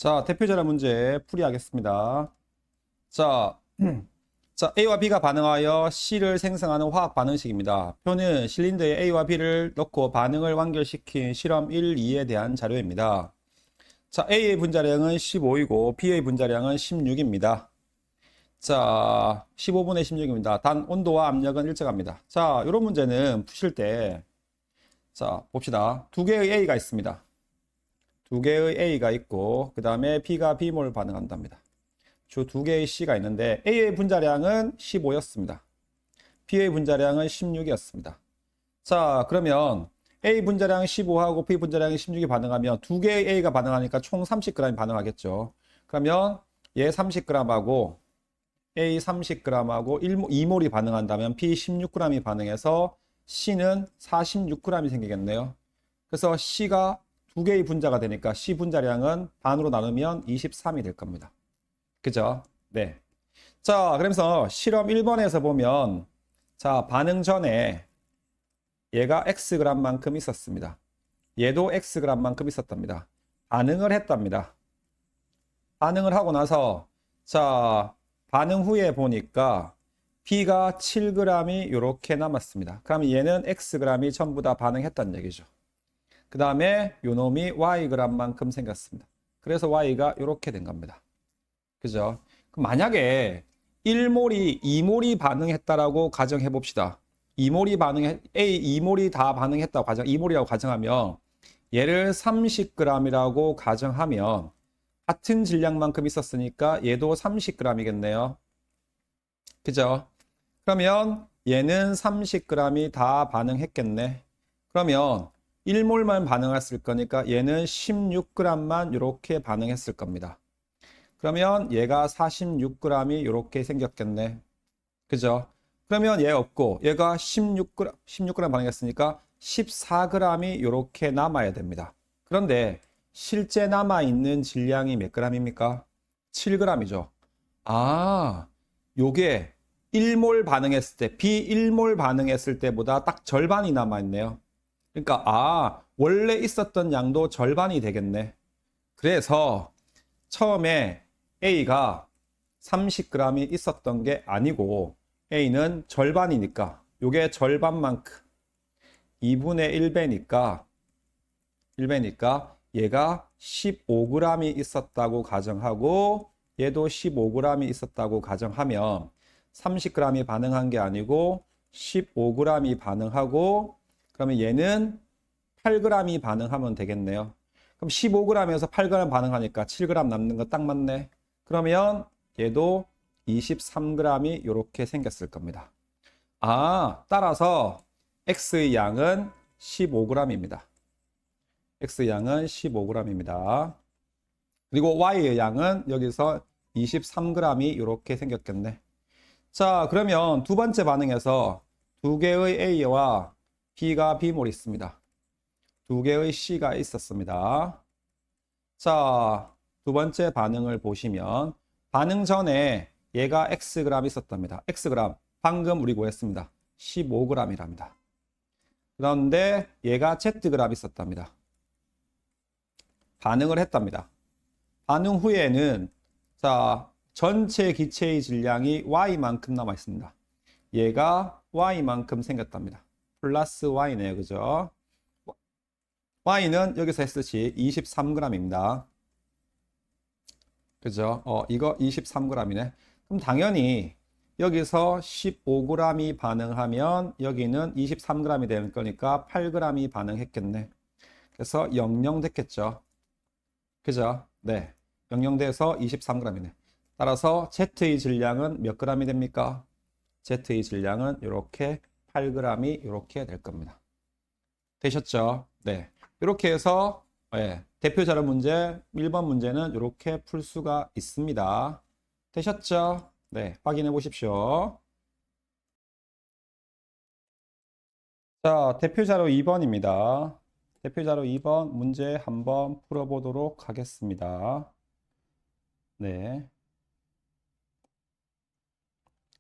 자, 대표자료 문제 풀이하겠습니다. 자, 자, A와 B가 반응하여 C를 생성하는 화학 반응식입니다. 표는 실린더에 A와 B를 넣고 반응을 완결시킨 실험 1, 2에 대한 자료입니다. 자, A의 분자량은 15이고 B의 분자량은 16입니다. 자, 15분의 16입니다. 단 온도와 압력은 일정합니다. 자, 이런 문제는 푸실 때, 자, 봅시다. 두 개의 A가 있습니다. 두 개의 A가 있고 그 다음에 B가 B몰 반응한답니다. 주 두 개의 C가 있는데 A의 분자량은 15였습니다. B의 분자량은 16이었습니다. 자, 그러면 A 분자량 15하고 B 분자량이 16이 반응하면 두 개의 A가 반응하니까 총 30g이 반응하겠죠. 그러면 얘 30g하고 A 30g하고 2몰이 반응한다면 B 16g이 반응해서 C는 46g이 생기겠네요. 그래서 C가 두 개의 분자가 되니까 C 분자량은 반으로 나누면 23이 될 겁니다. 그죠? 네. 자, 그러면서 실험 1번에서 보면, 자, 반응 전에 얘가 Xg만큼 있었습니다. 얘도 Xg만큼 있었답니다. 반응을 했답니다. 반응을 하고 나서, 자, 반응 후에 보니까 B가 7g이 이렇게 남았습니다. 그럼 얘는 Xg이 전부 다 반응했다는 얘기죠. 그 다음에 요놈이 Yg만큼 생겼습니다. 그래서 Y가 이렇게 된 겁니다. 그죠? 그럼 만약에 1몰이 2몰이 반응했다라고 가정해 봅시다. 2몰이 A 2몰이 다 반응했다고 2몰이라고 가정하면 얘를 30g이라고 가정하면 같은 질량만큼 있었으니까 얘도 30g이겠네요. 그죠? 그러면 얘는 30g이 다 반응했겠네. 그러면 1몰만 반응했을 거니까 얘는 16g만 이렇게 반응했을 겁니다. 그러면 얘가 46g이 이렇게 생겼겠네. 그죠? 그러면 얘 없고 얘가 16g 반응했으니까 14g이 이렇게 남아야 됩니다. 그런데 실제 남아있는 질량이 몇 g입니까? 7g이죠. 아, 요게 1몰 반응했을 때, B1몰 반응했을 때보다 딱 절반이 남아있네요. 그러니까, 원래 있었던 양도 절반이 되겠네. 그래서 처음에 A가 30g이 있었던 게 아니고 A는 절반이니까 요게 절반만큼 2분의 1배니까 얘가 15g이 있었다고 가정하고 얘도 15g이 있었다고 가정하면 30g이 반응한 게 아니고 15g이 반응하고 그러면 얘는 8g이 반응하면 되겠네요. 그럼 15g에서 8g 반응하니까 7g 남는 거 딱 맞네. 그러면 얘도 23g이 이렇게 생겼을 겁니다. 따라서 X의 양은 15g입니다. X의 양은 15g입니다. 그리고 Y의 양은 여기서 23g이 이렇게 생겼겠네. 자, 그러면 두 번째 반응에서 두 개의 A와 B가 B몰이 있습니다. 두 개의 C가 있었습니다. 자, 두 번째 반응을 보시면 반응 전에 얘가 Xg 있었답니다. Xg, 방금 우리 구했습니다. 15g이랍니다. 그런데 얘가 Zg 있었답니다. 반응을 했답니다. 반응 후에는 자, 전체 기체의 질량이 Y만큼 남아 있습니다. 얘가 Y만큼 생겼답니다. 플러스 Y네요. 그죠? Y는 여기서 했듯이 23g입니다. 그죠? 이거 23g이네. 그럼 당연히 여기서 15g이 반응하면 여기는 23g이 되는 거니까 8g이 반응했겠네. 그래서 00 됐겠죠. 그죠? 네. 00 돼서 23g이네. 따라서 Z의 질량은 몇 g이 됩니까? Z의 질량은 이렇게 8g이 이렇게 될 겁니다. 되셨죠? 네. 이렇게 해서 대표 자료 문제 1번 문제는 이렇게 풀 수가 있습니다. 되셨죠? 네, 확인해 보십시오. 자, 대표 자료 2번입니다. 대표 자료 2번 문제 한번 풀어보도록 하겠습니다. 네.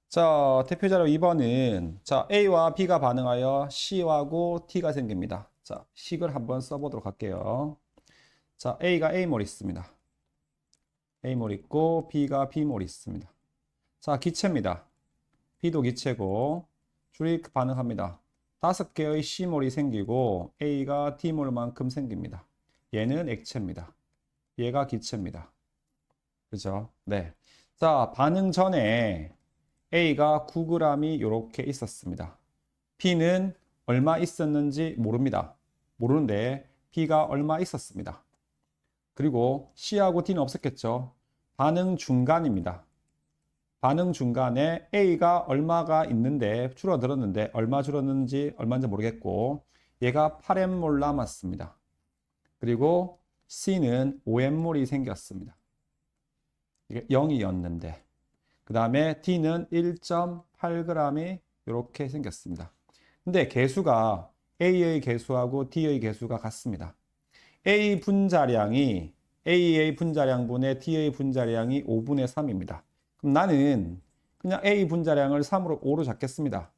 자, 대표 자료 2번은 자, A와 B가 반응하여 C하고 T가 생깁니다. 자, 식을 한번 써보도록 할게요. 자, A가 A몰 있습니다. A몰 있고 B가 B몰 있습니다. 자, 기체입니다. B도 기체고 줄이 반응합니다. 5개의 C몰이 생기고 A가 D몰만큼 생깁니다. 얘는 액체입니다. 얘가 기체입니다. 그죠? 네. 자, 반응 전에 A가 9g이 이렇게 있었습니다. B는 얼마 있었는지 모릅니다. 모르는데 B가 얼마 있었습니다. 그리고 C하고 D는 없었겠죠. 반응 중간입니다. 반응 중간에 A가 얼마가 있는데 줄어들었는데 얼마 줄었는지 얼마인지 모르겠고 얘가 8M몰 남았습니다. 그리고 C는 5M몰이 생겼습니다. 이게 0이었는데 그 다음에 D는 1.8g이 이렇게 생겼습니다. 근데 개수가 A의 개수하고 D의 개수가 같습니다. A의 분자량분의 D의 분자량이 5분의 3입니다. 그럼 나는 그냥 A 분자량을 3으로 5로 잡겠습니다.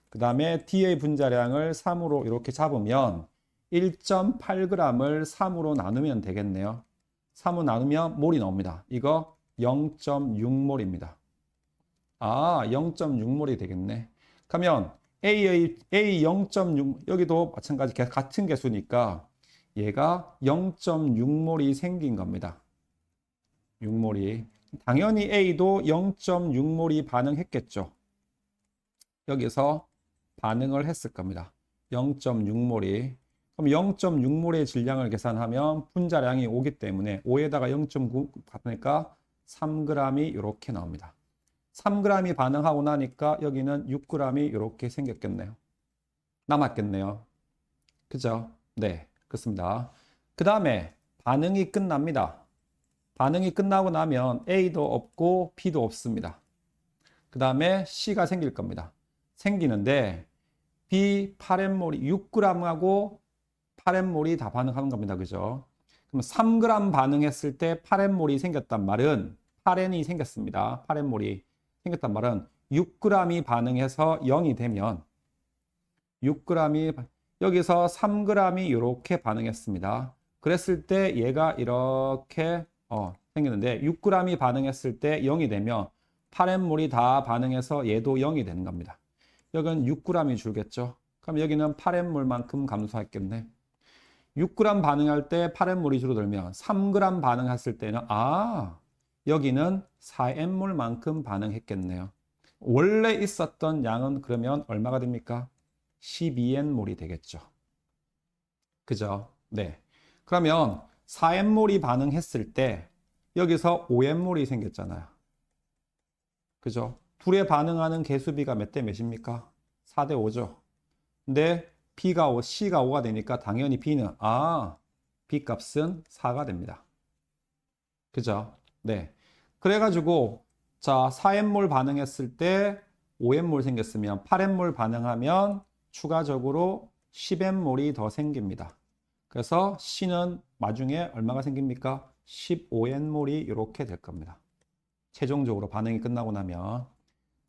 그 다음에 D의 분자량을 3으로 이렇게 잡으면 1.8g을 3으로 나누면 되겠네요. 3으로 나누면 몰이 나옵니다. 이거 0.6몰입니다. 아, 0.6몰이 되겠네. 그러면 A 0.6, 여기도 마찬가지 같은 개수니까 얘가 0.6몰이 생긴 겁니다. 6몰이. 당연히 A도 0.6몰이 반응했겠죠. 여기서 반응을 했을 겁니다. 0.6몰이. 그럼 0.6몰의 질량을 계산하면 분자량이 5기 때문에 5에다가 0.9 받으니까 3g이 이렇게 나옵니다. 3g이 반응하고 나니까 여기는 6g이 이렇게 생겼겠네요. 남았겠네요. 그죠? 네, 그렇습니다. 그 다음에 반응이 끝납니다. 반응이 끝나고 나면 A도 없고 B도 없습니다. 그 다음에 C가 생길 겁니다. 생기는데 B 8M몰이 6g하고 8M몰이 다 반응하는 겁니다. 그죠? 그럼 3g 반응했을 때 8M몰이 생겼단 말은 8N이 생겼습니다. 8M몰이 생겼단 말은 6g이 반응해서 0이 되면 6g이 여기서 3g이 이렇게 반응했습니다. 그랬을 때 얘가 이렇게 생겼는데 6g이 반응했을 때 0이 되면 8M몰이 다 반응해서 얘도 0이 되는 겁니다. 여기는 6g이 줄겠죠. 그럼 여기는 8M몰만큼 감소했겠네. 6g 반응할 때 8M몰이 줄어들면 3g 반응했을 때는 여기는 4M몰만큼 반응했겠네요. 원래 있었던 양은 그러면 얼마가 됩니까? 12N몰이 되겠죠. 그죠? 네. 그러면 4N몰이 반응했을 때 여기서 5N몰이 생겼잖아요. 그죠? 둘에 반응하는 개수비가 몇 대 몇입니까? 4대 5죠. 근데 B가 5, C가 5가 되니까 당연히 B는 B 값은 4가 됩니다. 그죠? 네. 그래가지고 자 4N몰 반응했을 때 5N몰 생겼으면 8N몰 반응하면 추가적으로 10N몰이 더 생깁니다. 그래서 C는 나중에 얼마가 생깁니까? 15N몰이 이렇게 될 겁니다. 최종적으로 반응이 끝나고 나면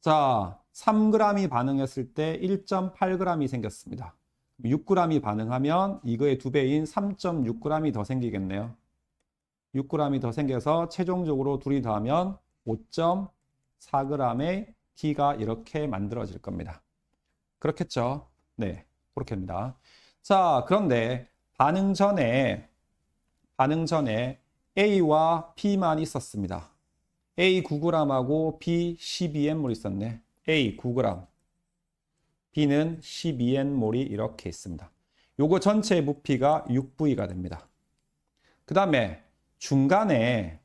자 3g이 반응했을 때 1.8g이 생겼습니다. 6g이 반응하면 이거의 2배인 3.6g이 더 생기겠네요. 6g이 더 생겨서 최종적으로 둘이 더하면 5.4g의 D가 이렇게 만들어질 겁니다. 그렇겠죠? 네, 그렇게입니다. 자, 그런데 반응 전에 A와 B만 있었습니다. A 9g하고 B 12N몰 있었네. A 9g, B는 12N몰이 이렇게 있습니다. 요거 전체의 부피가 6V가 됩니다. 그 다음에 중간에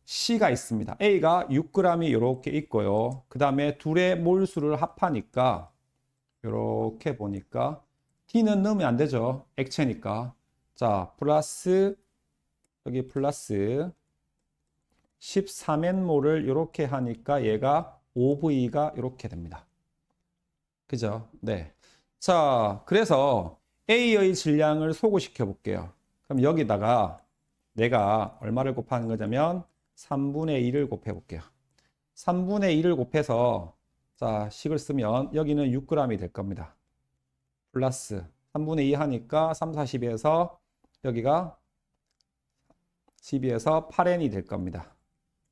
C가 있습니다. A가 6g이 이렇게 있고요. 그 다음에 둘의 몰수를 합하니까 이렇게 보니까 T는 넣으면 안 되죠. 액체니까. 자, 플러스 여기 플러스 13N몰을 이렇게 하니까 얘가 5V가 이렇게 됩니다. 그죠? 네. 자, 그래서 A의 질량을 소구시켜 볼게요. 그럼 여기다가 내가 얼마를 곱하는 거냐면 3분의 2를 곱해 볼게요. 3분의 2를 곱해서 자, 식을 쓰면 여기는 6g이 될 겁니다. 플러스 3분의 2 하니까 3, 40에서 여기가 12에서 8N이 될 겁니다.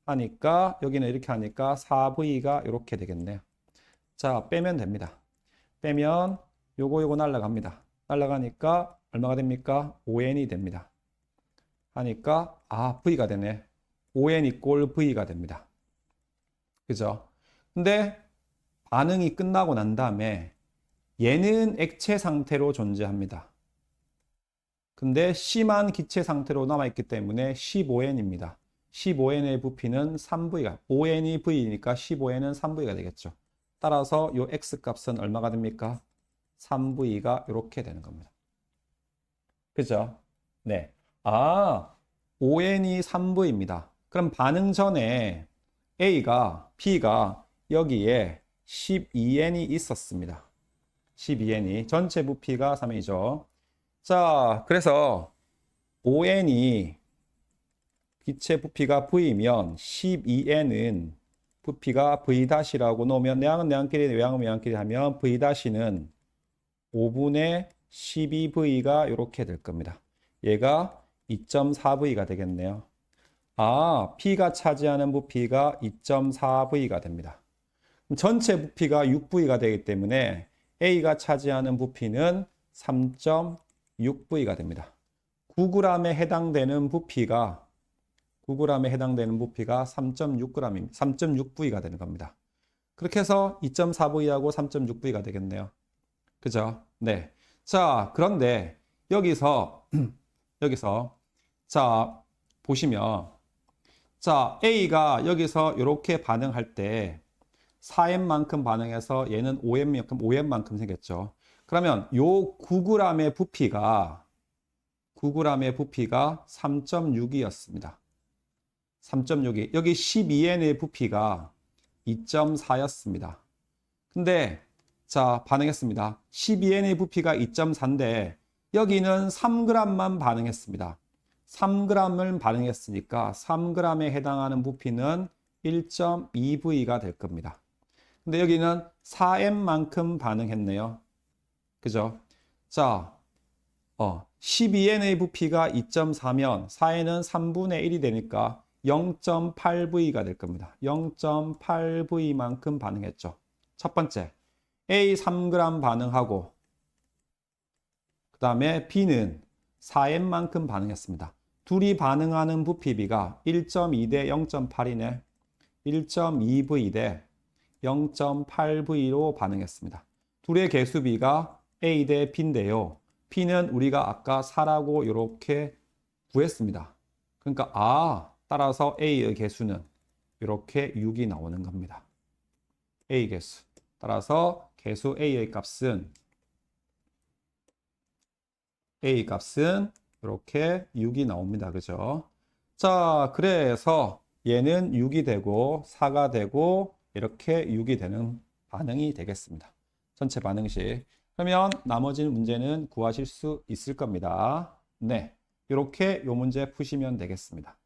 하니까 여기는 이렇게 하니까 4V가 이렇게 되겠네요. 자, 빼면 됩니다. 빼면 요거 날라갑니다. 날라가니까 얼마가 됩니까? 5n이 됩니다. 하니까 V가 되네. 5n 이꼴 V가 됩니다. 그죠? 근데 반응이 끝나고 난 다음에 얘는 액체 상태로 존재합니다. 근데 C만 기체 상태로 남아있기 때문에 15n입니다. 15n의 부피는 3V가, 5n이 V니까 15n은 3V가 되겠죠. 따라서 이 X 값은 얼마가 됩니까? 3V가 이렇게 되는 겁니다. 그죠? 네. 5n이 3V입니다. 그럼 반응 전에 B가 여기에 12n이 있었습니다. 12n이 전체 부피가 3n이죠. 자, 그래서 5n이 기체 부피가 V면 12n은 부피가 V-라고 놓으면 내항은 내항끼리 외항은 외항끼리 하면 V-는 5분의 12V가 이렇게 될 겁니다. 얘가 2.4V가 되겠네요. P가 차지하는 부피가 2.4V가 됩니다. 전체 부피가 6V가 되기 때문에 A가 차지하는 부피는 3.6V가 됩니다. 9g에 해당되는 부피가 3.6g입니다. 3.6V가 되는 겁니다. 그렇게 해서 2.4V하고 3.6V가 되겠네요. 그죠? 네. 자, 그런데 여기서 자, 보시면 자, A가 여기서 이렇게 반응할 때 4n만큼 반응해서 얘는 5n만큼 생겼죠. 그러면 요 9g의 부피가 3.6이었습니다. 3.6이 여기 12n의 부피가 2.4였습니다. 근데 자, 반응했습니다. 12n의 부피가 2.4인데 여기는 3g만 반응했습니다. 3g을 반응했으니까 3g에 해당하는 부피는 1.2V가 될 겁니다. 근데 여기는 4n만큼 반응했네요. 그죠? 자, 12n의 부피가 2.4면 4n은 3분의 1이 되니까 0.8V가 될 겁니다. 0.8V만큼 반응했죠. 첫 번째, A 3g 반응하고 그 다음에 B는 4n만큼 반응했습니다. 둘이 반응하는 부피비가 1.2 대 0.8이네. 1.2V 대 0.8V로 반응했습니다. 둘의 개수비가 A 대 B인데요. B는 우리가 아까 4라고 이렇게 구했습니다. 그러니까 따라서 A의 개수는 이렇게 6이 나오는 겁니다. A 개수. 따라서 개수 A의 값은 이렇게 6이 나옵니다. 그죠? 자, 그래서 얘는 6이 되고 4가 되고 이렇게 6이 되는 반응이 되겠습니다. 전체 반응식. 그러면 나머지 문제는 구하실 수 있을 겁니다. 네, 이렇게 이 문제 푸시면 되겠습니다.